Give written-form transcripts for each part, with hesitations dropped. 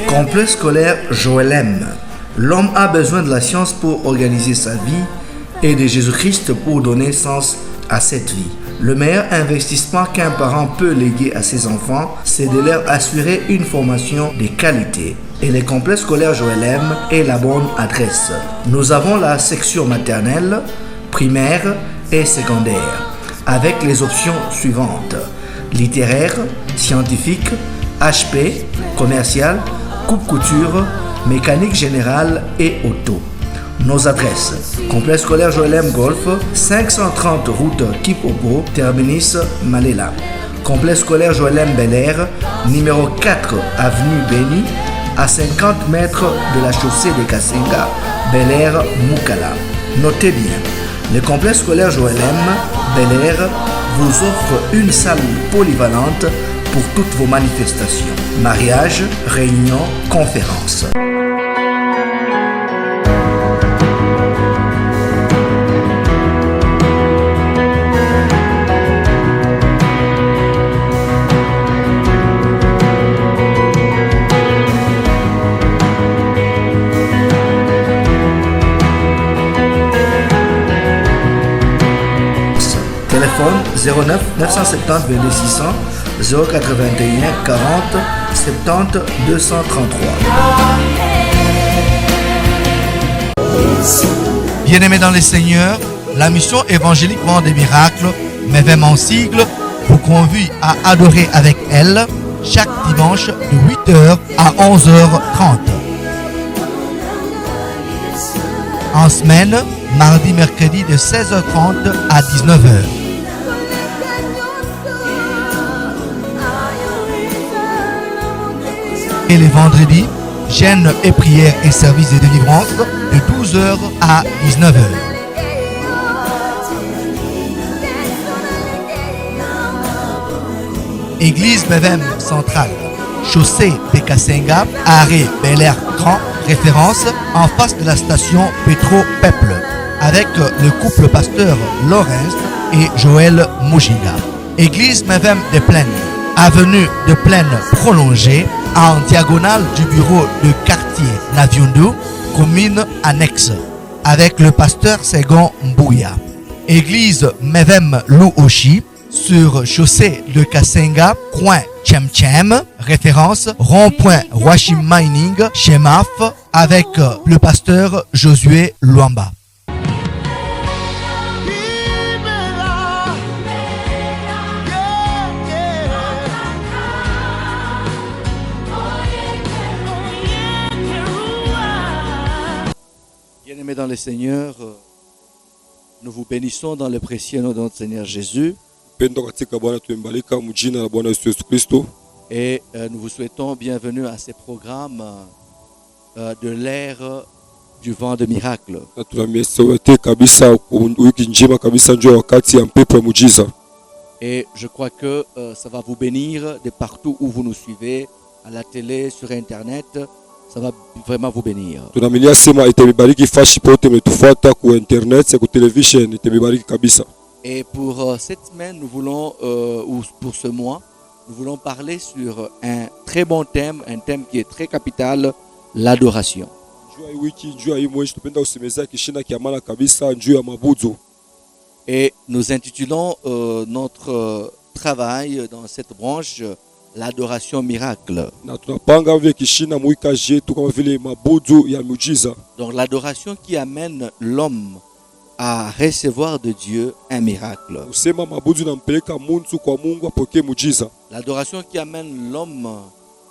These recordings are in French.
Complexe scolaire Joël M. L'homme a besoin de la science pour organiser sa vie et de Jésus-Christ pour donner sens à cette vie. Le meilleur investissement qu'un parent peut léguer à ses enfants, c'est de leur assurer une formation de qualité. Et le complexe scolaire Joël M est la bonne adresse. Nous avons la section maternelle, primaire et secondaire, avec les options suivantes: littéraire, scientifique, HP, commercial, coupe-couture, mécanique générale et auto. Nos adresses: complexe scolaire Joël M Golf, 530 route Kipopo, terminus Malela. Complexe scolaire Joël M Bel Air, numéro 4 avenue Béni, à 50 mètres de la chaussée de Kasenga, Bel Air Mukala. Notez bien, le complexe scolaire Joël M Bel Air vous offre une salle polyvalente pour toutes vos manifestations, mariages, réunions, conférences. Téléphone 09 970 22 600 081 40 70 233. Bien-aimés dans les Seigneurs, la mission évangélique Vent des Miracles, MEVEM en sigle, vous convie à adorer avec elle chaque dimanche de 8h à 11h30. En semaine, mardi, mercredi de 16h30 à 19h. Et les vendredis, jeûne et prière et service de délivrance de 12h à 19h. Église MEVEM centrale, chaussée de Kasenga, arrêt Bel Air Grand, référence en face de la station Petro Peuple, avec le couple pasteur Laurence et Joël Mojinga. Église MEVEM de Plaine, avenue de Plaine prolongée, en diagonale du bureau de quartier Naviundu, commune annexe, avec le pasteur Segon Mbouya. Église MEVEM Louoshi, sur chaussée de Kasenga, coin Tchem, référence rond-point Washim Mining, Chemaf, avec le pasteur Josué Luamba. Bien-aimés dans le Seigneur, nous vous bénissons dans le précieux nom de notre Seigneur Jésus. Et nous vous souhaitons bienvenue à ces programmes de l'ère du vent de miracle. Et je crois que ça va vous bénir de partout où vous nous suivez, à la télé, sur Internet. Ça va vraiment vous bénir. Et pour cette semaine, nous voulons, ou pour ce mois, nous voulons parler sur un très bon thème, un thème qui est très capital, l'adoration. Et nous intitulons notre travail dans cette branche l'adoration miracle. Donc l'adoration qui amène l'homme à recevoir de Dieu un miracle. L'adoration qui amène l'homme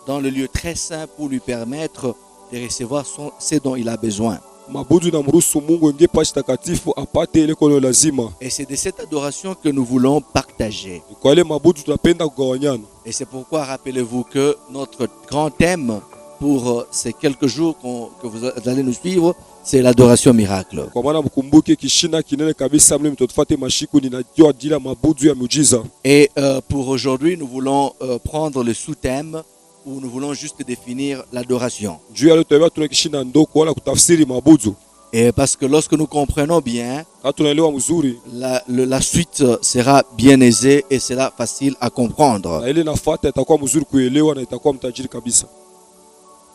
dans le lieu très saint pour lui permettre de recevoir ce dont il a besoin. mabudu inamruhusu Mungu ingie pashi takatifu apate ile kono lazima. Et c'est de cette adoration que nous voulons partager. Kwa ile mabudu tunapenda kugawanyana. Et c'est pourquoi rappelez-vous que notre grand thème pour ces quelques jours que vous allez nous suivre, c'est l'adoration miracle. Kwa maana mkumbuke kishina kinene kabisa mle mtotufate mashiku ninajua ajili ya mabudu ya muujiza. Et pour aujourd'hui, nous voulons prendre le sous-thème où nous voulons juste définir l'adoration. Juu ya leo tunaelewa tuna kishina ndoko wala kutafsiri mabudu. Et parce que lorsque nous comprenons bien, tunaelewa mzuri, la suite sera bien aisée et sera facile à comprendre. Na ile nafuata itakuwa mzuri kuelewa na itakuwa mtajiri kabisa.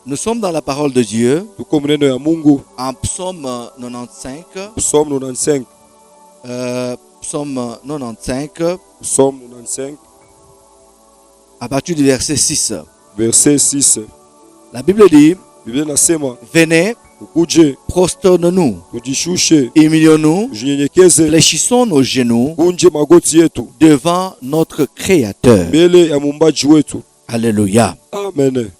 Nous sommes dans la parole de Dieu, tuko mneno ya Mungu, en psaume 95. Psaume 95. Psaume 95. Psaume 95. À partir du verset 6. Verset 6. La Bible dit, Biblia nasema, venez, ukuje, prosternons-nous, tujishushe, humilions-nous, jinyenyekeze, fléchissons nos genoux kunje magoti yetu devant notre Créateur. mbele ya muumbaji wetu. Alléluia. Amen.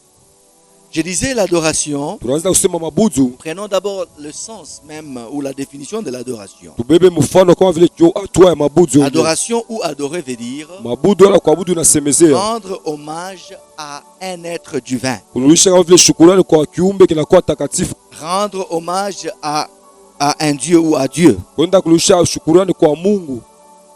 Je disais l'adoration. Tunaanza kusema mabudu. Prenons d'abord le sens même ou la définition de l'adoration. Tubebe mfano kama vile hatua ya mabudu. Adoration ou adorer veut dire mabudu wala kuabudu nasemezea, rendre hommage à un être divin. Kurudisha kama vile shukrani kwa kiumbe kinakuwa takatifu. Rendre hommage à un Dieu ou à Dieu. Kwenda kurudisha shukrani kwa Mungu.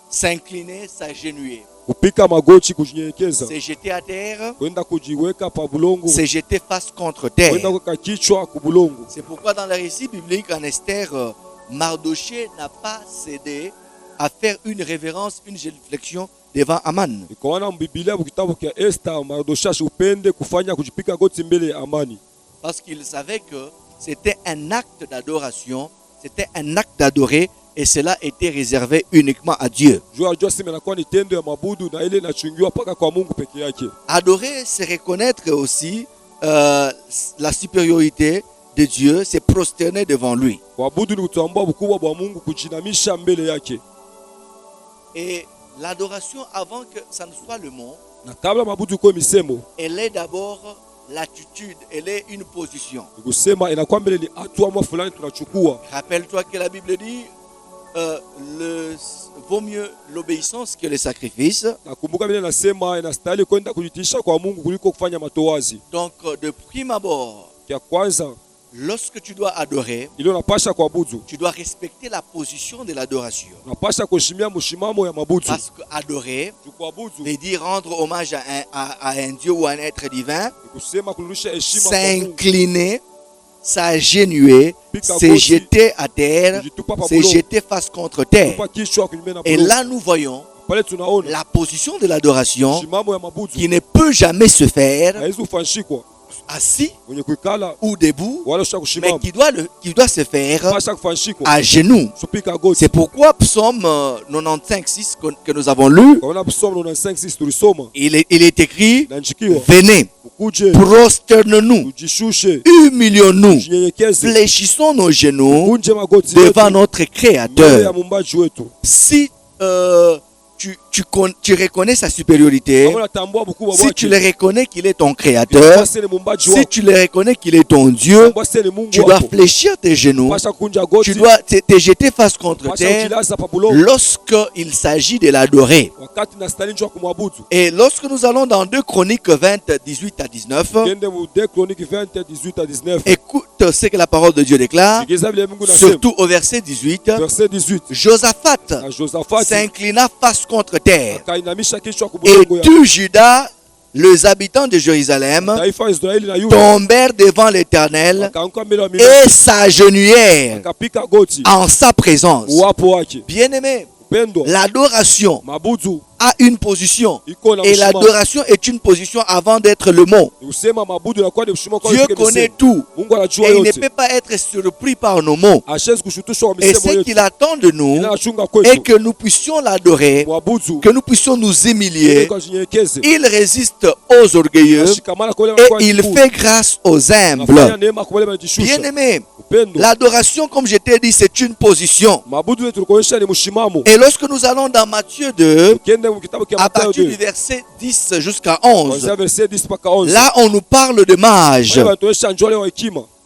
S'incliner, s'agenouiller. Kupika magoti, kujinyenyekeza. Se jeter à terre. Kwenda kujiweka pa bulongo. Se jeter face contre terre. Kwenda kuweka kichwa ku bulongo. C'est pourquoi dans le récit biblique en Esther, Mardoché n'a pas cédé à faire une révérence, une génuflexion devant Aman. Ikaona mbiblia mkitabu kia Esther, Mardoché upende kufanya kujipika goti mbele ya Amani. Parce qu'il savait que c'était un acte d'adoration, c'était un acte d'adorer, et cela était réservé uniquement à Dieu. Adorer, c'est reconnaître aussi la supériorité de Dieu, c'est prosterner devant lui. Et l'adoration, avant que ça ne soit le mot, elle est d'abord l'attitude, elle est une position. Rappelle-toi que la Bible dit vaut mieux l'obéissance que le sacrifice. Donc de prime abord, lorsque tu dois adorer, tu dois respecter la position de l'adoration. Parce que adorer veut dire rendre hommage à un Dieu ou à un être divin, s'incliner, s'agenouiller, se jeter à terre, se jeter face contre terre. Et là nous voyons la position de l'adoration qui ne peut jamais se faire assis ou debout, mais qui doit se faire à genoux. C'est pourquoi Psaume 95:6 que nous avons lu, il est écrit, venez, prosternons-nous, humilions-nous, fléchissons nos genoux devant notre Créateur. Si tu reconnais sa supériorité, si tu le reconnais qu'il est ton créateur, si tu le reconnais qu'il est ton Dieu, tu dois fléchir tes genoux, tu dois te jeter face contre terre lorsqu'il s'agit de l'adorer. Et lorsque nous allons dans 2 Chroniques 20, 18 à 19, écoute ce que la parole de Dieu déclare, surtout au verset 18, Josaphat s'inclina face contre terre. Et tout Juda, les habitants de Jérusalem, tombèrent devant l'Éternel et s'agenouillèrent en sa présence. Bien-aimé, l'adoration a une position. Et l'adoration est une position avant d'être le mot. Dieu connaît tout. Et il ne peut pas être surpris par nos mots. Et ce qu'il attend de nous est que nous puissions l'adorer, que nous puissions nous humilier. Il résiste aux orgueilleux et il fait grâce aux humbles. Bien-aimé, l'adoration, comme je t'ai dit, c'est une position. Et lorsque nous allons dans Matthieu 2, à partir du verset 10 jusqu'à 11, là on nous parle de mages.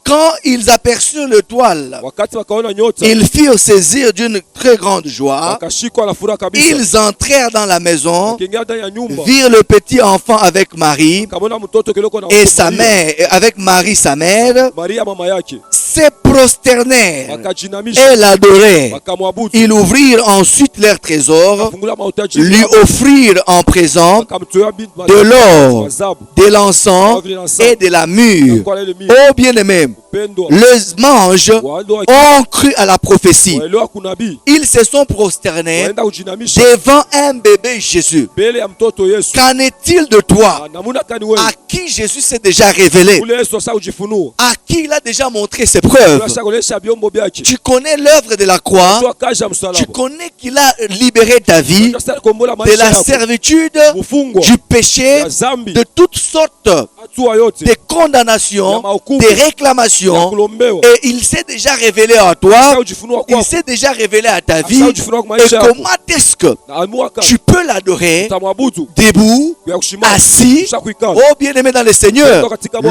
Quand ils aperçurent l'étoile, wakati wakaona nyota ils firent saisir d'une très grande joie. wakashikwa na furaha kabisa. Ils entrèrent dans la maison, Wakiingia ndani ya nyumba virent le petit enfant avec Marie kamona mtoto kiloko na et sa mère, avec Marie sa mère, Maria mama yake, se prosternèrent wakajinamisha et l'adorèrent. wakamwabudu, Ils ouvrirent ensuite leur trésor, wakafungula mautaji, lui offrirent en présent wakamtoa binti de l'or, mazabu de l'encens et de la myrrhe. kwa ile mimi Oh bien-aimés, upendo les anges wao ont cru à la prophétie. waelewa kunabii, Ils se sont prosternés waenda kujinamisha devant un bébé Jésus. mbele ya mtoto Yesu. Qu'en est-il de toi, Namuna kani wewe à qui Jésus s'est déjà révélé, ule Yesu sasa ujifunua à qui il a déjà montré ses preuves? sasa kolesha byombo byake Tu connais l'œuvre de la croix, tu akaja tu msalaba connais qu'il a libéré ta vie sasa kombola de maisha la yako servitude, mfungwa du péché, ya zambi de toutes sortes hatua yote de condamnations, ya de ya réclamations, kulombewa. et il s'est déjà révélé à toi, Sasa ujifunua il kwako s'est déjà révélé à ta vie. sasa ujifunua kwa Et maisha yako comment est-ce que na amua kama tu peux l'adorer utamwabudu debout, ya kushimama assis? kisha kuikana Oh bien-aimé dans le Seigneur,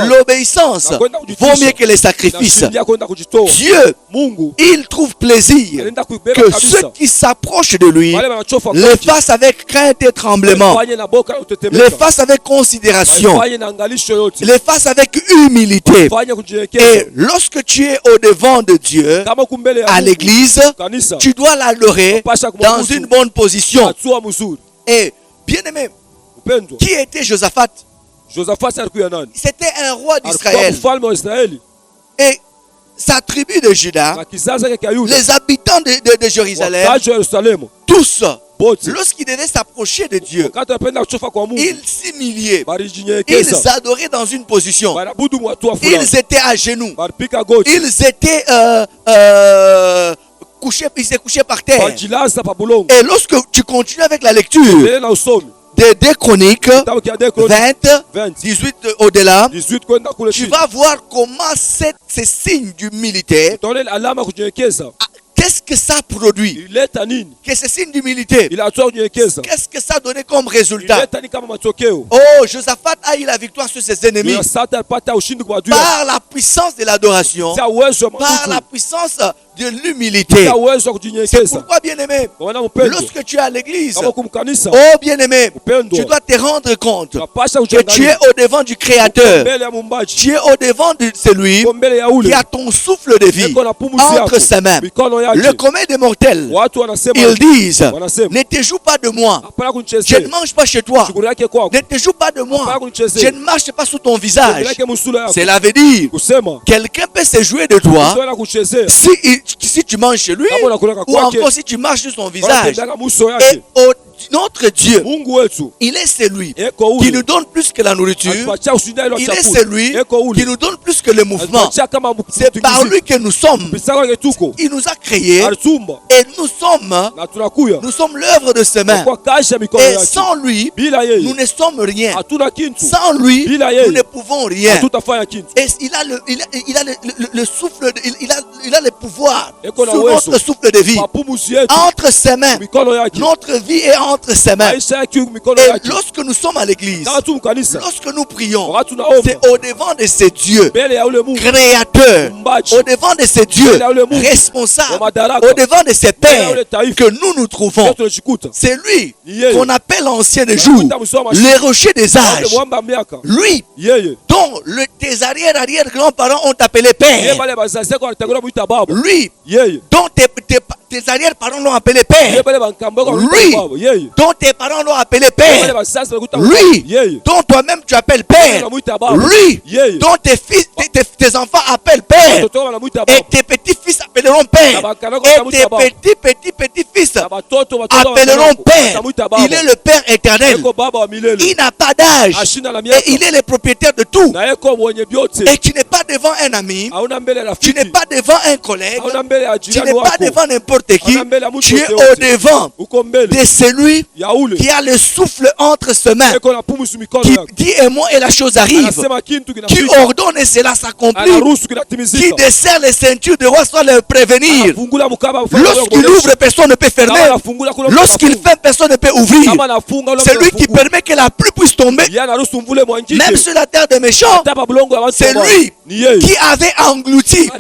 l'obéissance vaut mieux que les sacrifices. na kwenda kujitoa. Dieu, Mungu il trouve plaisir anaenda kuibeba que kabisa ceux qui s'approchent de lui wale wanachofa le kwake fassent avec crainte et tremblement, fanye na boka le utetemeka fassent avec considération, fanye na angalisho yote le fassent avec humilité. fanye Et kujiwekeza lorsque tu es au devant de Dieu, kama kumbele ya à Mungu, l'église, kanisa tu dois l'adorer pasha dans kumwabudu une bonne position. hatua mzuri. Et bien aimé, Upendo qui était Josaphat? Josafati alikuwa ya nani? C'était un roi Alikuwa d'Israël. mfalme wa Israeli Et sa tribu de Juda, na kizazi chake cha Yuda, les habitants de Jérusalem, wakazi wa Yerusalemu tous, bote lorsqu'ils devaient s'approcher de Dieu, wakati wanapenda kuchofa kwa Mungu ils s'humiliaient. balijinyenyekeza, Ils adoraient dans une position. banabudu watu wa fulani, Ils étaient à genoux. balipika goti, Ils étaient couchés, ils se couchaient par terre. bajilaza pa bulongo. Et lorsque tu continues avec la lecture Tena na usomi des 2 Chroniques kitabu cha Dekro 20, 18 au-delà, 18 kwenda kule tu chini, vas voir comment ces signes d'humilité, utaona ile alama kujinyenyekeza qu'est-ce que ça produit? ileta nini, Que ces signes d'humilité, ile hatua kujinyenyekeza qu'est-ce que ça donnait comme résultat? ileta ni kama matokeo. Oh, Josaphat a eu la victoire sur ses ennemis Josafati alipata ushindi kwa adui par la puissance de l'adoration, kwa uwezo wa par la Mungu, puissance de l'humilité. kwa uwezo wa C'est kujinyenyekeza. pourquoi, bien-aimé, Kwa maana mpendo lorsque tu es à l'église, kama kumkanisa oh bien-aimé, upendo tu dois te rendre compte unapasha que tu es kujiangalia au devant du Créateur, mbele ya Muumbaji, tu es au devant de celui uko mbele ya qui ule a ton souffle de vie eko na pumzi entre yako ses mains. mikono Le yake. commun des mortels, Watu wanasema ils disent, wanasema ne te joue pas de moi, hapana je ne kunichezea mange pas chez toi, shughuli yake kwako, ne te joue pas de moi, hapana je kunichezea ne marche pas sous ton shughuli visage. yake musula yako, Cela veut dire, kusema quelqu'un peut se jouer de toi usiwe na kuchezea si tu manges chez lui, kama unakula ou kwake encore si tu marches sur son visage. wanatendaka muso Et yake. notre Dieu, Mungu wetu il est celui eko qui ule nous donne plus que la nourriture, atupatia ushinda ile il est chakula, celui eko qui ule nous donne plus que le mouvement. atupatia kama C'est par lui que nous sommes. pisa kwake tuko Il nous a créés alitumba et nous sommes na tunakuya l'œuvre de ses mains. kwa kazi ya mikono Et yake. sans lui, Bila nous yeye ne sommes rien. hatuna kintu, Sans lui, Bila nous yeye. ne pouvons rien. hatutafanya kintu. Et il a le souffle, il a le pouvoir Eko na sur uwezo. notre souffle de vie. Mapumuzi yetu Entre ses mains, mikono yake, notre vie est entre ses mains. maisha yake mikono Et yake. lorsque nous sommes à l'église, Kama tu mkanisa lorsque nous prions, wakati tunaomba c'est au devant de ces dieux mbele ya ule Mungu créateurs, Muumbaji, au devant de ces dieux Mbele ya ule Mungu responsables, wa madaraka, au devant de ces mbele ya pères ule taifa que nous trouvons. ndio tunajikuta C'est lui Ni yeye. qu'on appelle l'ancien des jours, Tunamuita mzee wa mashine. le rocher des Wote âges. mwamba miaka Lui yeye dont tes arrière-grands-parents ont appelé yeye père. bale bazazi yako walitangulia muita baba Lui yeye dont tes arrière-parents l'ont appelé yeye père. bale bankambo yako Lui. waliita baba yeye Dont tes parents l'ont appelé yeye bale père. bazazi walikuita Lui yeye dont toi-même tu appelles père. wanamuita baba Lui yeye dont tes fils, tes enfants appellent père. watoto wanamuita Et baba tes petits-fils appelleront père. Et tes petits-petits-fils na batoto appelleront père. watamuita baba Il est le Père éternel. eko baba wa milele Il n'a pas d'âge. ashina na Et miaka il est le propriétaire de tout. na eko mwenye vyote Et tu n'es pas devant un ami. hauna mbele ya Tu n'es rafiki pas devant un collègue. hauna mbele ya Tu jirani n'es pas wako devant n'importe qui. hauna mbele ya mtu Tu es yote au yote. devant uko mbele de celui ya ule qui a le souffle entre ses mains. eko na pumuzi mikono Qui yako dit un mot et la chose arrive. anasema kintu Qui kinafika ordonne et cela s'accomplit. anaruhusu Qui kinatimizika dessert les ceintures de roi sans le prévenir. anafungula mkaba Lorsqu'il ouvre, personne ne peut fermer. anafungula kule Lorsqu'il ferme, personne ne peut ouvrir. kama anafunga ule C'est lui qui permet que la pluie puisse tomber, yeye anaruhusu mvule mwangike même sur la terre des méchants. hata bulongo ya watu C'est wabaya. lui qui avait englouti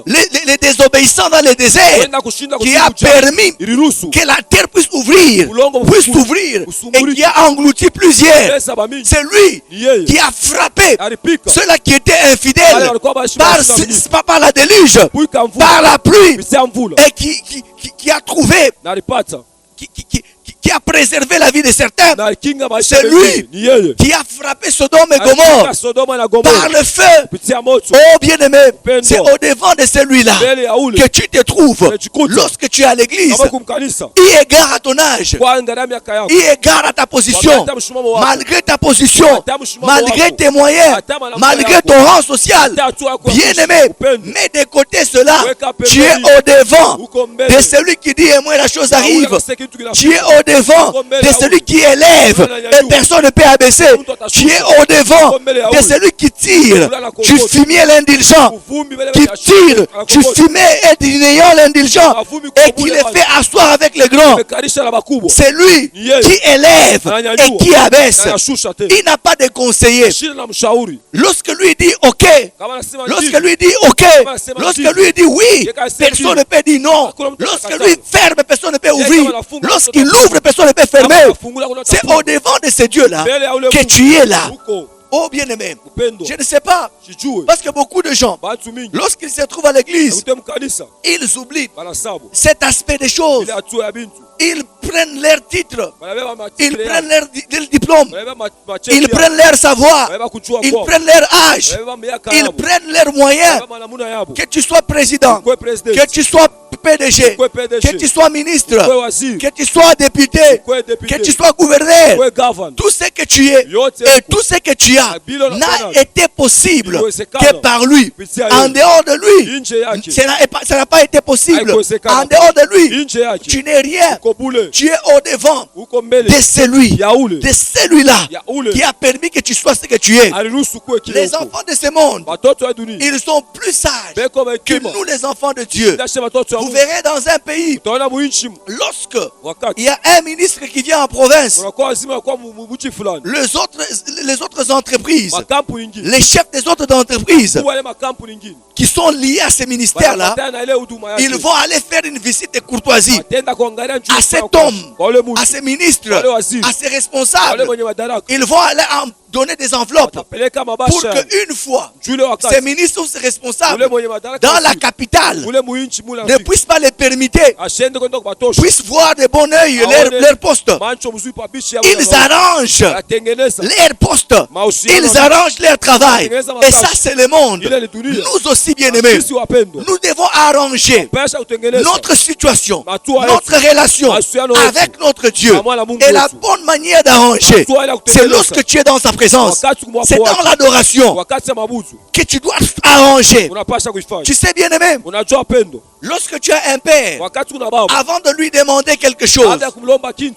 les désobéissants dans le désert, qui a permis que la terre puisse s'ouvrir et qui a englouti plusieurs. C'est lui qui a frappé ceux-là qui étaient infidèles par la déluge, par la pluie, et qui a trouvé, qui a préservé la vie de certains. C'est lui qui a frappé Sodome et Gomorrhe par le feu. Oh bien-aimé, c'est au devant de celui-là que tu te trouves lorsque tu es à l'église. Eu égard à ton âge, eu égard à ta position, malgré ta position, malgré tes moyens, malgré ton rang social. Bien-aimé, mets de côté cela. Tu es au devant de celui qui dit et moi la chose arrive. Tu es au devant de celui qui élève et personne ne peut abaisser. Tu es au devant de celui qui tire du fumier l'indulgent, qui tire du fumier et du néant l'indulgent et qui le fait asseoir avec les grands. C'est lui qui élève et qui abaisse. Il n'a pas de conseiller. Lorsque lui dit ok, lorsque lui dit ok, lorsque lui dit oui, personne ne peut dire non. Lorsque lui ferme, personne ne peut ouvrir. Lorsqu'il ouvre, personne ne peut fermer. C'est au devant de ce Dieu-là que tu es là. Oh bien-aimé, je ne sais pas, parce que beaucoup de gens, lorsqu'ils se trouvent à l'église, ils oublient cet aspect des choses. Ils prennent leur titre, ils prennent leur diplôme, ils prennent leur savoir, ils prennent leur âge, ils prennent leurs moyens. Que tu sois président, que tu sois PDG, que tu sois ministre, que tu sois député, que tu sois gouverneur, tout ce que tu es et tout ce que tu as n'a été possible que par lui. En dehors de lui, ça n'a pas été possible. En dehors de lui, tu n'es rien. Tu es au devant de celui-là qui a permis que tu sois ce que tu es. Les enfants de ce monde, ils sont plus sages que nous les enfants de Dieu. Vous verrez dans un pays, lorsque il y a un ministre qui vient en province, les autres entreprises, les chefs des autres entreprises qui sont liés à ces ministères-là, ils vont aller faire une visite de courtoisie à cet homme, à ces ministres, à ces responsables. Ils vont aller donner des enveloppes pour qu'une fois ces ministres ou ces responsables dans la capitale ne puissent pas les permettre, puissent voir de bon oeil leur poste. Ils arrangent leur poste, ils arrangent leur travail. Et ça c'est le monde. Nous aussi bien-aimés, nous devons arranger notre situation, notre relation avec notre Dieu. Et la bonne manière d'arranger, c'est lorsque tu es dans sa présence. C'est dans l'adoration que tu dois arranger. Tu sais bien aimé, lorsque tu as un père, avant de lui demander quelque chose,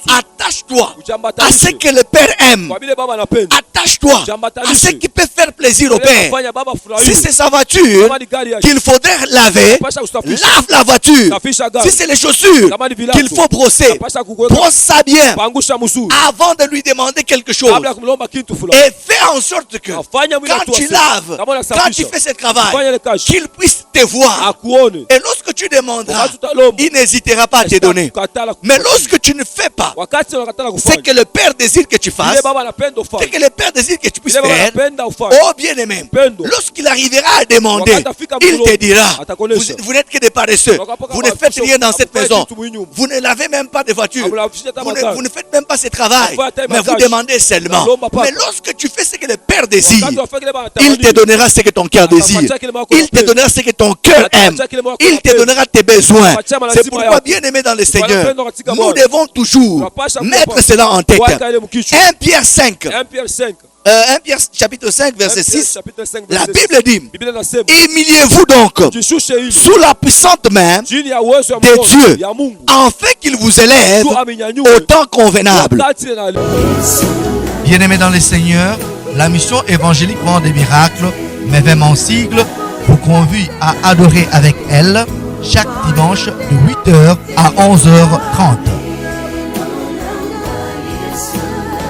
attache-toi à ce que le père aime. Attache-toi à ce qui peut faire plaisir au père. Si c'est sa voiture qu'il faudrait laver, lave la voiture. Si c'est les chaussures qu'il faut brosser, brosse ça bien avant de lui demander quelque chose. Et fais en sorte que quand tu laves, quand tu fais ce travail, qu'il puisse te voir. Et lorsque tu demanderas, il n'hésitera pas à te donner. Mais lorsque tu ne fais pas ce que le Père désire que tu fasses, ce que le Père désire que tu puisses faire, oh bien-aimé, lorsqu'il arrivera à demander, il te dira, vous n'êtes que des paresseux, vous ne faites rien dans cette maison, vous ne lavez même pas de voiture, vous ne faites même pas ce travail, mais vous demandez seulement. Mais lorsque tu fais ce que le Père désire, il te donnera ce que ton cœur désire, il te donnera ce que ton cœur aime, il te donnera tes besoins. C'est pourquoi, bien-aimé dans le Seigneur, nous devons toujours mettre cela en tête. 1 Pierre 5. 1 Pierre chapitre 5 verset 6, la Bible dit, humiliez-vous donc sous la puissante main de Dieu, afin qu'il vous élève au temps convenable. Bien-aimés dans le Seigneur, la mission évangélique Vent des Miracles, mais vraiment en sigle, vous convie à adorer avec elle chaque dimanche de 8h à 11h30.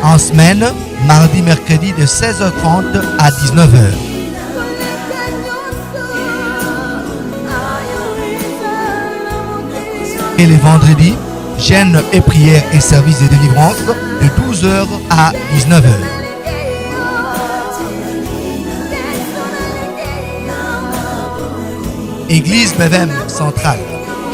En semaine, mardi, mercredi de 16h30 à 19h. Et les vendredis, jeûne et prière et service de délivrance de 12h à 19h. Église Mevem centrale,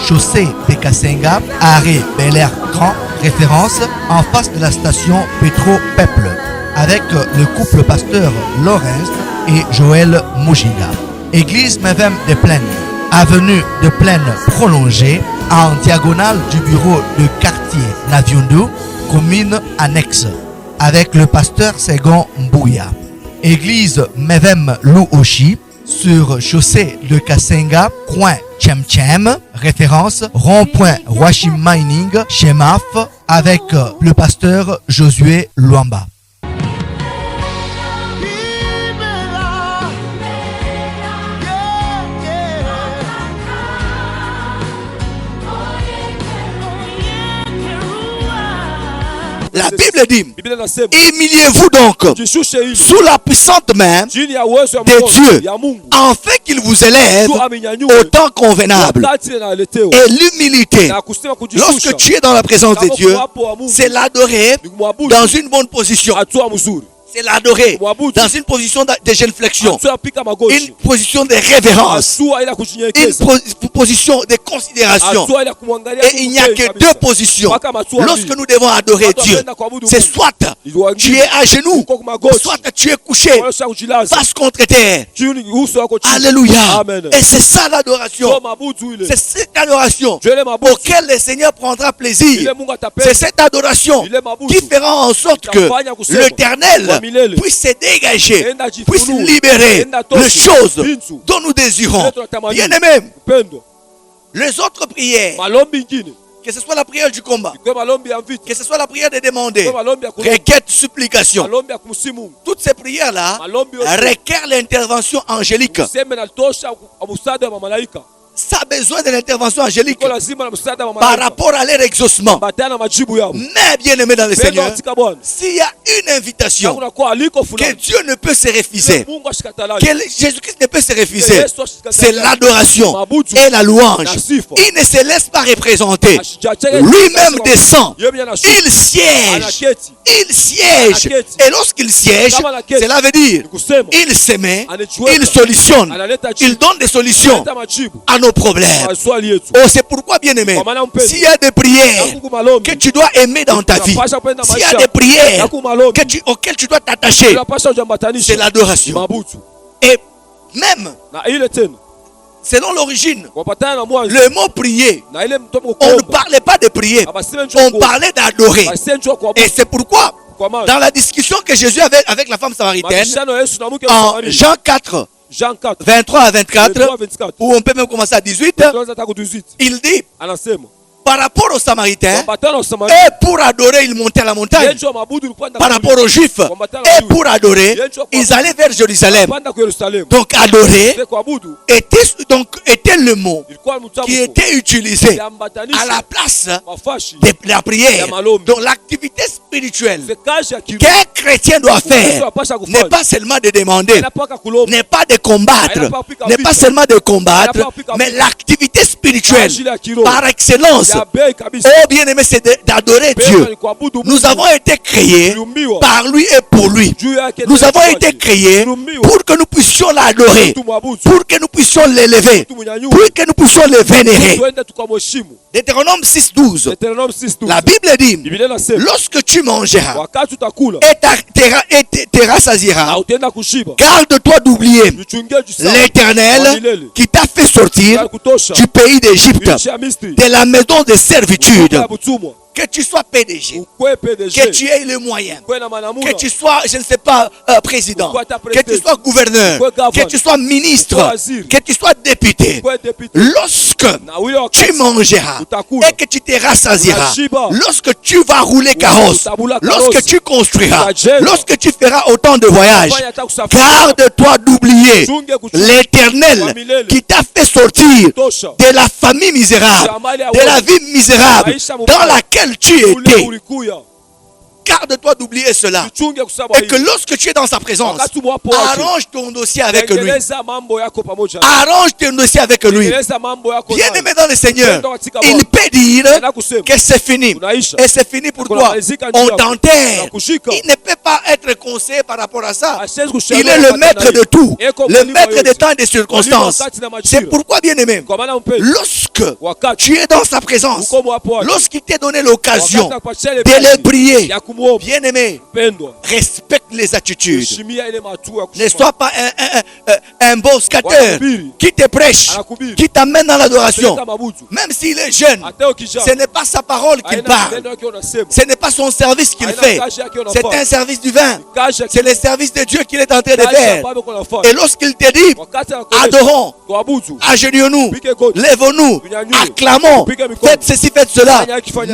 chaussée de Kasenga, arrêt Bel Air Grand, référence en face de la station Petro Peuple, avec le couple pasteur Laurence et Joël Mojiga. Église Mevem de Plaine, avenue de Plaine prolongée, en diagonale du bureau de quartier Naviondu, commune annexe, avec le pasteur Segon Mbouya. Église Mevem Louoshi, sur chaussée de Kasenga, coin Tchem, référence rond-point Washim Mining, Chemaf, avec le pasteur Josué Luamba. La Bible dit, humiliez-vous donc sous la puissante main de Dieu, afin qu'il vous élève au temps convenable. Et l'humilité, lorsque tu es dans la présence de Dieu, c'est l'adorer dans une bonne position. C'est l'adorer dans une position de génuflexion, une position de révérence, une position de considération. Et il n'y a que deux positions. Lorsque nous devons adorer Dieu, c'est soit tu es à genoux, soit tu es couché face contre terre. Alléluia. Et c'est ça l'adoration. C'est cette adoration auquel le Seigneur prendra plaisir. C'est cette adoration qui fera en sorte que l'Éternel puisse se dégager, puisse libérer les choses dont nous désirons. Bien aimé, les autres prières, que ce soit la prière du combat, que ce soit la prière de demander, requête, supplication, toutes ces prières-là requièrent l'intervention angélique. Ça a besoin de l'intervention angélique par rapport à leur exaucement. Mais bien aimé dans le Seigneur, s'il y a une invitation que Dieu ne peut se refuser, que Jésus-Christ ne peut se refuser, c'est l'adoration et la louange. Il ne se laisse pas représenter. Lui-même descend. Il siège. Il siège. Et lorsqu'il siège, cela veut dire il s'émet, il solutionne, il donne des solutions à nos problèmes. Oh, c'est pourquoi, bien aimé, s'il y a des prières que tu dois aimer dans ta vie, s'il y a des prières auxquelles tu dois t'attacher, c'est l'adoration. Et même selon l'origine, le mot prier, on ne parlait pas de prier, on parlait d'adorer. Et c'est pourquoi dans la discussion que Jésus avait avec la femme samaritaine, en Jean 4, 23 à 24, ou on peut même commencer à 18, il dit, par rapport aux Samaritains, et pour adorer, ils montaient à la montagne. Par rapport aux Juifs, et pour adorer, ils allaient vers Jérusalem. Donc adorer était le mot qui était utilisé à la place de la prière. Donc l'activité spirituelle qu'un chrétien doit faire n'est pas seulement de demander, n'est pas de combattre, n'est pas seulement de combattre, mais l'activité spirituelle par excellence. Oh bien-aimé, c'est d'adorer Dieu. Nous avons été créés par lui et pour lui. Nous avons été créés pour que nous puissions l'adorer, pour que nous puissions l'élever, pour que nous puissions le vénérer. Deutéronome 6.12. La Bible dit, lorsque tu mangeras et te rassasieras, garde-toi d'oublier l'Éternel qui t'a fait sortir du pays d'Égypte, de la maison de servitude. Que tu sois PDG, que tu aies les moyens, que tu sois, je ne sais pas, président, que tu sois gouverneur, que tu sois ministre, que tu sois député. Lorsque tu mangeras et que tu te rassasieras, lorsque tu vas rouler carrosse, lorsque tu construiras, lorsque tu feras autant de voyages, garde-toi d'oublier l'Éternel qui t'a fait sortir de la famille misérable, de la vie misérable dans laquelle tu étais. garde-toi d'oublier cela. Et que lorsque tu es dans sa présence, arrange ton dossier avec lui. Arrange ton dossier avec lui. Bien-aimé dans le Seigneur, il peut dire que c'est fini. Et c'est fini pour toi. On t'enterre. Il ne peut pas être conseillé par rapport à ça. Il est le maître de tout. Le maître des temps et des circonstances. C'est pourquoi, bien-aimé, lorsque tu es dans sa présence, lorsqu'il t'a donné l'occasion de le prier, bien-aimé, respecte les attitudes. Ne sois pas un boscateur qui te prêche, qui t'amène dans l'adoration. Même s'il est jeune, ce n'est pas sa parole qu'il parle. Ce n'est pas son service qu'il fait. C'est un service divin. C'est le service de Dieu qu'il est en train de faire. Et lorsqu'il te dit, adorons, agenouillons-nous, lèvons-nous, acclamons, faites ceci, faites cela,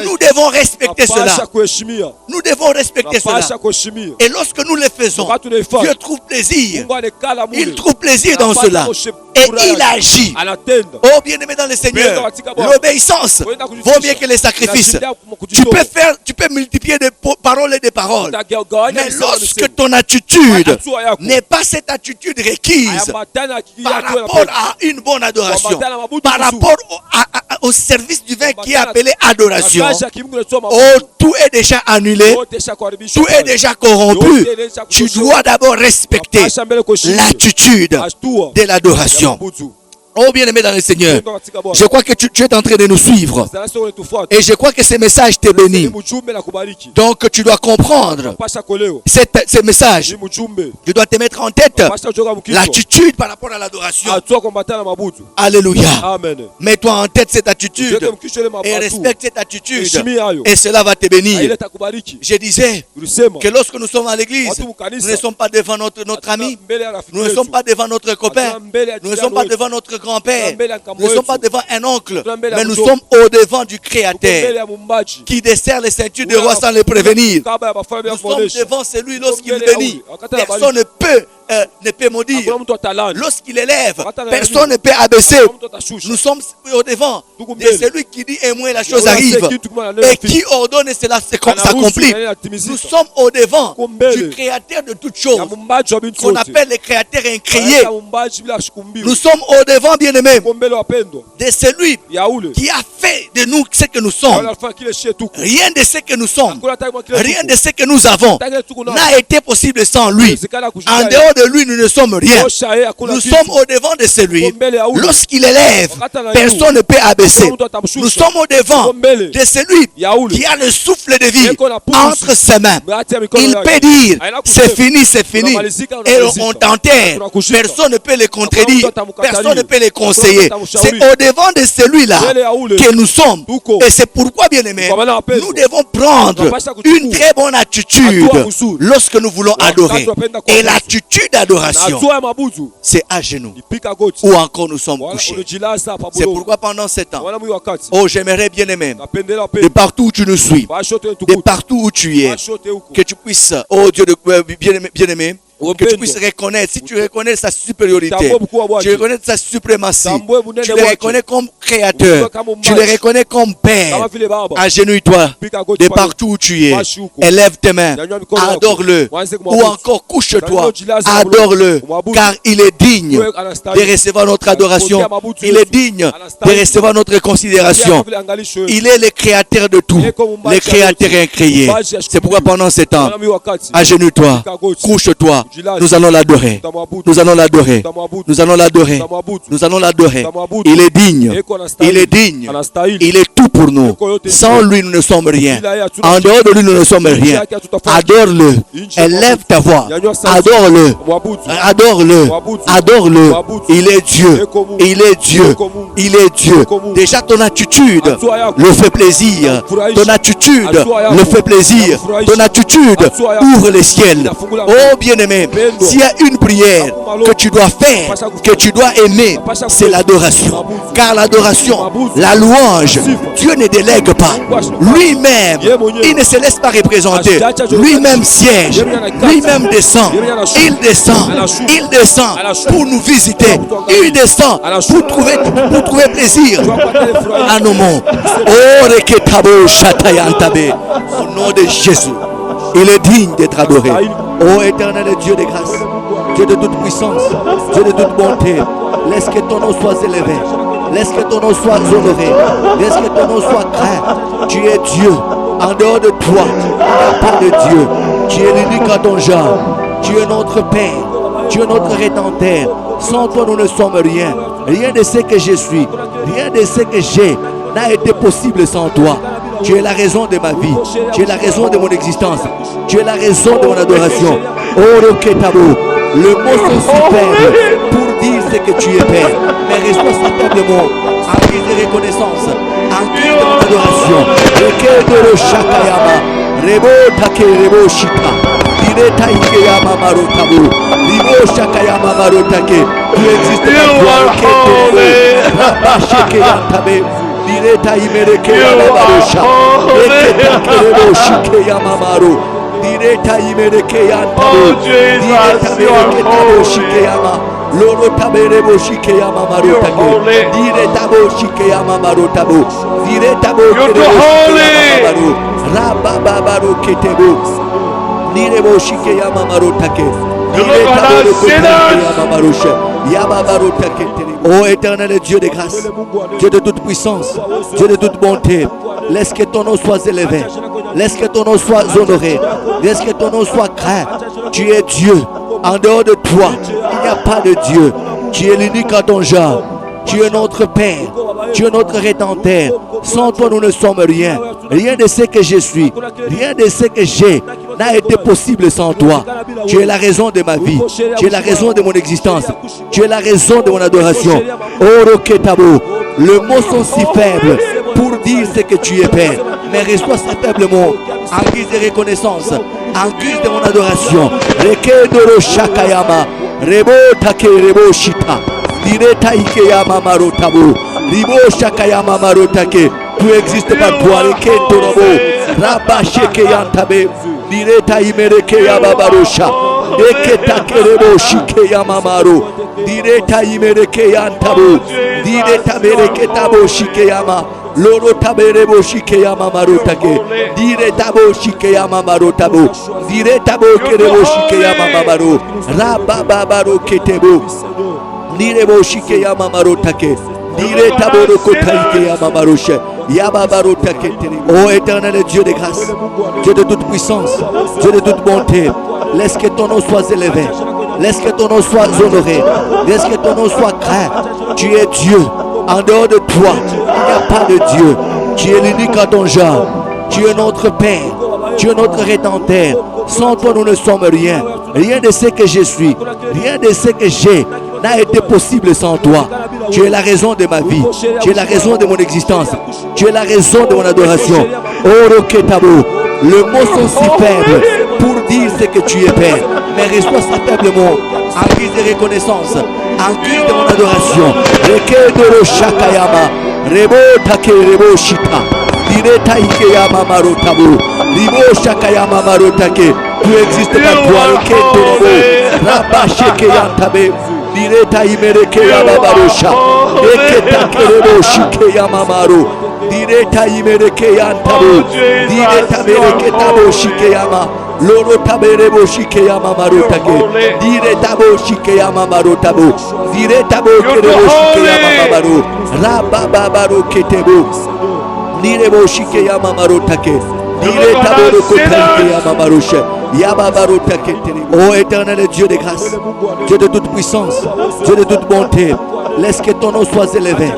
nous devons respecter cela. Nous devons respecter cela. Et lorsque nous le faisons, Dieu trouve plaisir. Il trouve plaisir dans cela. Et il agit. Oh bien-aimé dans le Seigneur, l'obéissance vaut mieux que les sacrifices. Tu peux multiplier des paroles et des paroles. Mais lorsque ton attitude n'est pas cette attitude requise par rapport à une bonne adoration, par rapport au service divin qui est appelé adoration, oh, tout est déjà annulé, tout est déjà corrompu. Tu dois d'abord respecter l'attitude de l'adoration. Oh bien-aimé dans le Seigneur, je crois que tu es en train de nous suivre. Et je crois que ce message te bénit. Donc tu dois comprendre ce message. Tu dois te mettre en tête l'attitude par rapport à l'adoration. Alléluia. Mets-toi en tête cette attitude et respecte cette attitude. Et cela va te bénir. Je disais que lorsque nous sommes à l'église, nous ne sommes pas devant notre ami, nous ne sommes pas devant notre copain, nous ne sommes pas devant notre grand-père, nous ne sommes pas devant un oncle, mais nous sommes au-devant du Créateur qui desserre les ceintures des rois sans les prévenir. Nous sommes devant celui lorsqu'il bénit. Personne ne peut maudire. Lorsqu'il élève, personne ne peut abaisser. Nous sommes au-devant de celui qui dit et moi la chose arrive et qui ordonne et cela s'accomplit. Nous sommes au-devant du Créateur de toutes choses qu'on appelle le Créateur incréé. Nous sommes au-devant, bien-aimés, de celui qui a fait de nous ce que nous sommes. Rien de ce que nous sommes, rien de ce que nous avons n'a été possible sans lui. En dehors de lui, nous ne sommes rien. Nous sommes au-devant de celui. Lorsqu'il élève, personne ne peut abaisser. Nous sommes au-devant de celui qui a le souffle de vie entre ses mains. Il peut dire, c'est fini, c'est fini. Et on t'enterre. Personne ne peut le contredire. Personne ne peut le conseiller. C'est au-devant de celui-là que nous sommes. Et c'est pourquoi, bien-aimés, nous devons prendre une très bonne attitude lorsque nous voulons adorer. Et l'attitude d'adoration, c'est à genoux ou encore nous sommes couchés. C'est pourquoi pendant 7 ans, oh j'aimerais, bien-aimé, de partout où tu nous suis, de partout où tu es, que tu puisses, oh Dieu de bien-aimé, que tu puisses reconnaître, si tu reconnais sa supériorité, tu reconnais sa suprématie, tu le reconnais comme créateur, tu le reconnais comme père, agenouille-toi de partout où tu es, élève tes mains, adore-le, ou encore couche-toi, adore-le, car il est digne de recevoir notre adoration, il est digne de recevoir notre considération, il est le créateur de tout, le créateur incréé. C'est pourquoi pendant ces temps, agenouille-toi, couche-toi, nous allons l'adorer. Nous allons l'adorer. Nous allons l'adorer. Nous allons l'adorer. Il est digne. Il est digne. Il est tout pour nous. Sans lui, nous ne sommes rien. En dehors de lui, nous ne sommes rien. Adore-le. Élève ta voix. Adore-le. Adore-le. Adore-le. Il est Dieu. Il est Dieu. Il est Dieu. Déjà, ton attitude le fait plaisir. Ton attitude le fait plaisir. Ton attitude ouvre les ciels. Oh, bien-aimé, s'il y a une prière que tu dois faire, que tu dois aimer, c'est l'adoration. Car l'adoration, la louange, Dieu ne délègue pas. Lui-même, il ne se laisse pas représenter. Lui-même siège. Lui-même descend. Il descend. Il descend pour nous visiter. Il descend pour trouver plaisir à nos monts. Oh, Reketabo Chatayantabe. Au nom de Jésus. Il est digne d'être adoré. Ô éternel Dieu de grâce, Dieu de toute puissance, Dieu de toute bonté, laisse que ton nom soit élevé. Laisse que ton nom soit honoré. Laisse que ton nom soit craint. Tu es Dieu. En dehors de toi, il n'y a pas de Dieu. Tu es l'unique à ton genre. Tu es notre Père. Tu es notre Rédempteur. Sans toi, nous ne sommes rien. Rien de ce que je suis, rien de ce que j'ai n'a été possible sans toi. Tu es la raison de ma vie. Tu es la raison de mon existence. Tu es la raison de mon adoration. Oh, Roketabo, le mot sont si faibles pour dire ce que tu es Père. Mais reçois simplement en guise de reconnaissance, en guise de mon adoration. Rekedoro Shakayama, Rebo Take Rebo Shika, Direta Ikeyama Marotabo, Rebo Shakayama Marotake. Tu existes pour toi, Rekedoro, Rabba Shekeyantabe, Direta Imerekeyama Marosha, Reketa Rebo Shikeyama Maro. Direta Imerekeyantabo, Direta Mereketabo Shikeyama. Loro taberebo shikeyama marotabo. Diretabo shikeyama marotabo. Diretabo shikeyama maro. Rababaro ketebo. Direbo shikeyama marotake. Diretabo shikeyama maroshe. Yababaro taketebo. Ô éternel Dieu de grâce, Dieu de toute puissance, Dieu de toute bonté, laisse que ton nom soit élevé. Laisse que ton nom soit honoré. Laisse que ton nom soit craint. Tu es Dieu. En dehors de toi, il n'y a pas de Dieu. Tu es l'unique à ton genre. Tu es notre Père. Tu es notre Rédempteur. Sans toi, nous ne sommes rien. Rien de ce que je suis, rien de ce que j'ai n'a été possible sans toi. Tu es la raison de ma vie. Tu es la raison de mon existence. Tu es la raison de mon adoration. Oh, Roketabo, le mot sont si faibles pour dire ce que tu es Père. Mais reçois simplement en guise de reconnaissance, en guise de mon adoration. Rekedoro Shakayama, Rebo Take Rebo Shita, Direta Ikeyama Marotabo, Ribo Shakayama Marotake. Tu existes par toi, Rekedorobo, Rabba Shekeyantabe, Direta Imerekeyama Barosha, Eketake Rebo Shikeyama Maro, Direta Imerekeyantabo, Direta Mereketabo Shikeyama. Loro taberebo shikeyama marotake. Dire tabo shikeyama marotabo. Dire tabo kerebo shikeyama mamaro. Rababaro ketebo. Direbo shikeyama marotake. Dire tabo rokotaikeyama maroshe. Yababaro taketeri. Ô éternel Dieu de grâce, Dieu de toute puissance, Dieu de toute bonté, laisse que ton nom soit élevé. Laisse que ton nom soit honoré. Laisse que ton nom soit craint. Tu es Dieu. En dehors de toi, il n'y a pas de Dieu. Tu es l'unique à ton genre. Tu es notre Père. Tu es notre Rédempteur. Sans toi, nous ne sommes rien. Rien de ce que je suis, rien de ce que j'ai n'a été possible sans toi. Tu es la raison de ma vie. Tu es la raison de mon existence. Tu es la raison de mon adoration. Oh, Roketabo, le mot sont si faibles pour dire ce que tu es Père. Mais reçois simplement en guise de reconnaissance, en guise de mon adoration. Rekedoro Shakayama, Rebo Take Rebo Shita, Direta Ikeyama Marotabo, Ribo Shakayama Marotake. Tu existes par toi, Rekedoro, Rabba Shekeyantabe, Direta Imerekeyama Barosha, Eketake Rebo Shikeyama Maro, Direta Imerekeyantabo, Direta Mereketabo Shikeyama. Loro taberebo shikeyama marotake. Dire tabo shikeyama marotabo. Dire tabo kerebo shikeyama mamaro. Rababaro ketebo. Direbo shikeyama marotake. Dire tabo rokotaikeyama maroshe. Yababaro taketeri. Ô éternel Dieu de grâce, Dieu de toute puissance, Dieu de toute bonté, laisse que ton nom soit élevé.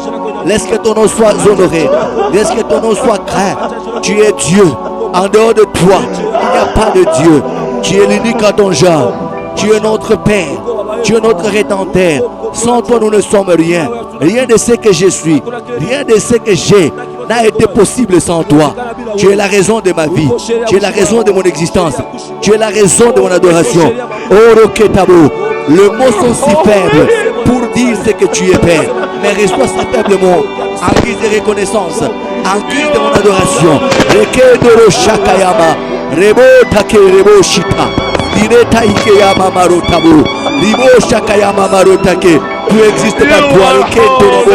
Laisse que ton nom soit honoré. Laisse que ton nom soit craint. Tu es Dieu. En dehors de toi, il n'y a pas de Dieu. Tu es l'unique à ton genre. Tu es notre Père. Tu es notre Rédempteur. Sans toi, nous ne sommes rien. Rien de ce que je suis, rien de ce que j'ai n'a été possible sans toi. Tu es la raison de ma vie. Tu es la raison de mon existence. Tu es la raison de mon adoration. Oh, Roketabo, le mot sont si faibles pour dire ce que tu es Père. Mais reçois simplement en guise de reconnaissance, en guise de mon adoration. Rekedoro Shakayama, Rebo Take Rebo Shita, Direta Ikeyama Marotabo, Ribo Shakayama Marotake. Tu existes par toi, Rekedoro,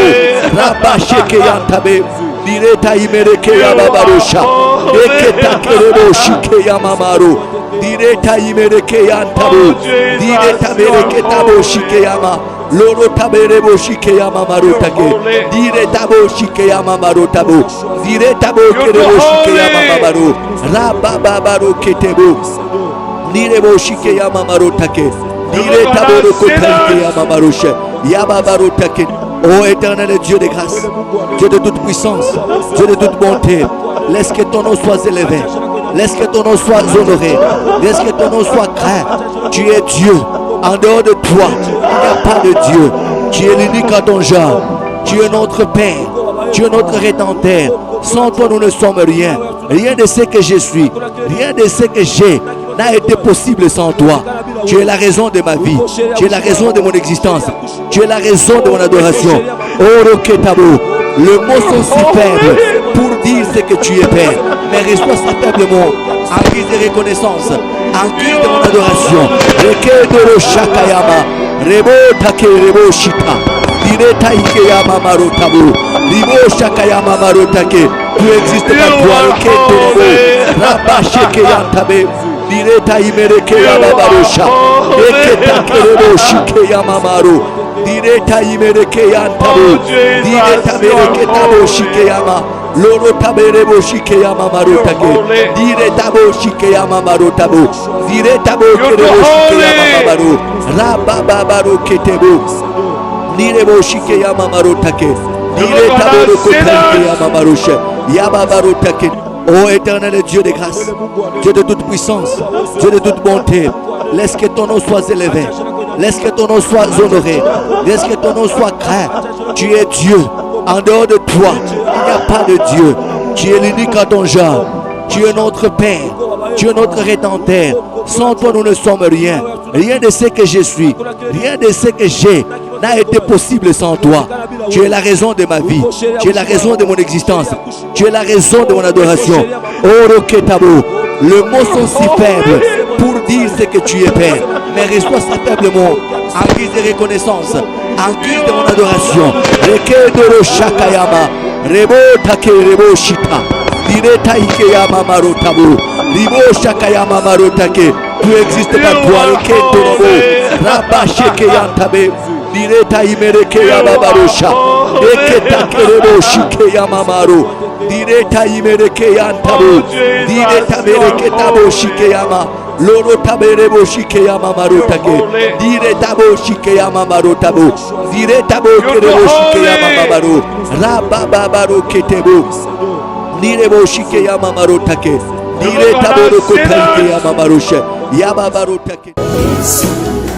Rabba Shekeyantabe, Direta Imerekeyama Barosha, Eketake Rebo Shikeyama Maro, Direta imereke yantabo. Direta bereke tabo shikeyama. Loro taberebo shikeyama marotake. Direta bo shikeyama marotabo. Direta bo kerebo shikeyama mamaru. Rabababaro ketebo. Direbo shikeyama marotake. Direta bo rokotaikeyama maroshe. Yababarotake. Ô éternel Dieu de grâce, Dieu de toute puissance, Dieu de toute bonté, laisse que ton nom soit élevé, laisse que ton nom soit honoré, laisse que ton nom soit craint. Tu es Dieu, en dehors de toi, il n'y a pas de Dieu. Tu es l'unique en ton genre, tu es notre Père, tu es notre Rédempteur. Sans toi nous ne sommes rien, rien de ce que je suis, rien de ce que j'ai n'a été possible sans toi. Tu es la raison de ma vie, tu es la raison de mon existence, tu es la raison de mon adoration. Oh Roketabo, le mot sont si faibles pour dire ce que tu es Père, mais reçois ça faiblement en guise de reconnaissance, en guise de mon adoration. Rekedoro Shakayama, Rebo Take Rebo Shita, Direta Ikeyama Marotabo, Ribo Shakayama Marotake, tu existes dans toi, Rekedoro, Rabba Shekeyantabe. Direta imereke yababarosha. Eketa kerebo shike yamamaru. Direta imereke yantabo. Direta mereke tabo shike yama. Loro taberebo shike yamamaru take. Direta bo shike yamamaru tabo. Direta bo kerebo shike yamamaru. Rabababaro ketebo. Direbo shike yamamaru take. Direta bo rokotaike yamamarusha. Yababaru take. Ô éternel Dieu de grâce, Dieu de toute puissance, Dieu de toute bonté, laisse que ton nom soit élevé, laisse que ton nom soit honoré, laisse que ton nom soit craint. Tu es Dieu, en dehors de toi, il n'y a pas de Dieu. Tu es l'unique en ton genre, tu es notre Père, tu es notre Rédempteur. Sans toi nous ne sommes rien, rien de ce que je suis, rien de ce que j'ai n'a été possible sans toi. Tu es la raison de ma vie, tu es la raison de mon existence, tu es la raison de mon adoration. Oh Roketabo, le mot sont si faibles pour dire ce que tu es Père, mais reçois ça faiblement en guise de reconnaissance, en guise de mon adoration. Rekedoro Shakayama, Rebo Take Rebo Shita, Direta Ikeyama Marotabo, Ribo Shakayama Marotake, tu existes dans toi, Rekedoro, Rabba Shekeyantabe. Direta imereke yababarosha. Eketa kerebo shike yamamaru. Direta imereke yantabo. Direta mereke tabo shike yama. Loro taberebo shike yamamaru take. Direta bo shike yamamaru tabo. Direta bo kerebo shike yamamaru. Rabababaro ketebo. Direbo shike yamamaru take. Direta bo rokotaike yamamarusha. Yababaru take.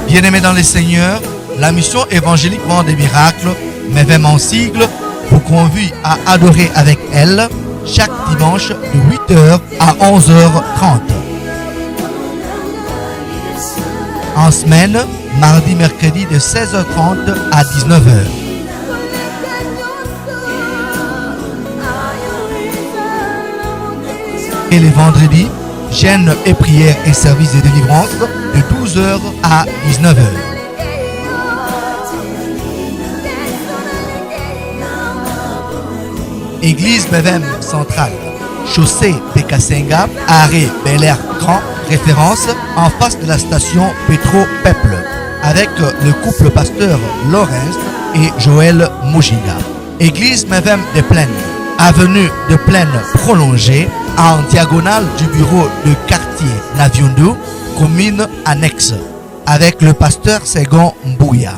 Bien-aimés dans les Seigneurs, la mission évangélique Vent des miracles, mais vraiment en sigle, vous convie à adorer avec elle chaque dimanche de 8h à 11h30. En semaine, mardi, mercredi de 16h30 à 19h. Et les vendredis, jeûne et prière et service de délivrance de 12h à 19h. Église Mevem centrale, chaussée de Kasenga, arrêt Bel Air Grand, référence en face de la station Petro Peuple, avec le couple pasteur Laurence et Joël Moujiga. Église Mevem de Plaine, avenue de Plaine prolongée, en diagonale du bureau de quartier Naviundu, commune annexe, avec le pasteur Segon Mbouya.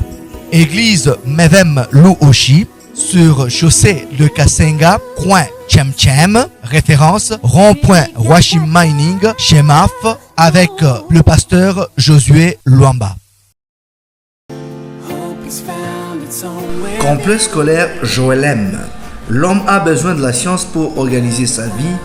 Église Mevem Louoshi, sur chaussée de Kasenga, coin Tchem, référence rond-point Washim Mining, Chemaf, avec le pasteur Josué Luamba. Complexe scolaire Joëlem. L'homme a besoin de la science pour organiser sa vie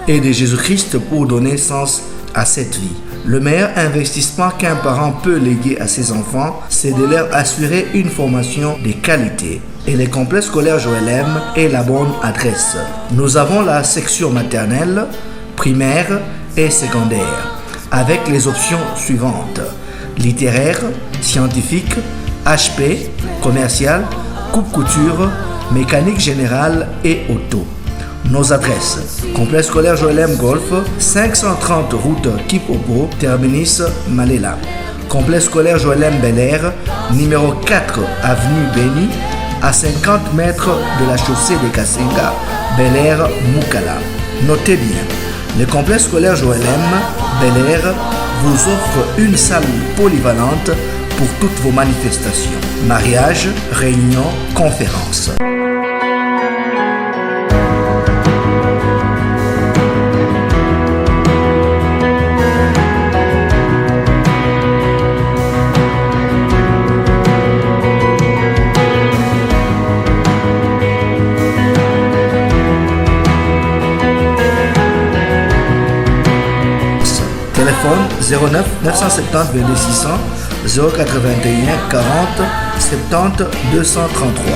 et de Jésus-Christ pour donner sens à cette vie. Le meilleur investissement qu'un parent peut léguer à ses enfants, c'est de leur assurer une formation de qualité. Et le complexe scolaire Joëlem est la bonne adresse. Nous avons la section maternelle, primaire et secondaire, avec les options suivantes: littéraire, scientifique, HP, commercial, coupe-couture, mécanique générale et auto. Nos adresses: complexe scolaire Joël M. Golf, 530 route Kipopo, terminus Malela. Complexe scolaire Joël M. Bel Air, numéro 4 avenue Béni, à 50 mètres de la chaussée de Kassenga, Bel Air Moukala. Notez bien, le complexe scolaire Joël M. Bel Air vous offre une salle polyvalente pour toutes vos manifestations, mariages, réunions, conférences. Téléphone 09 970 22 600 081 40 70 233.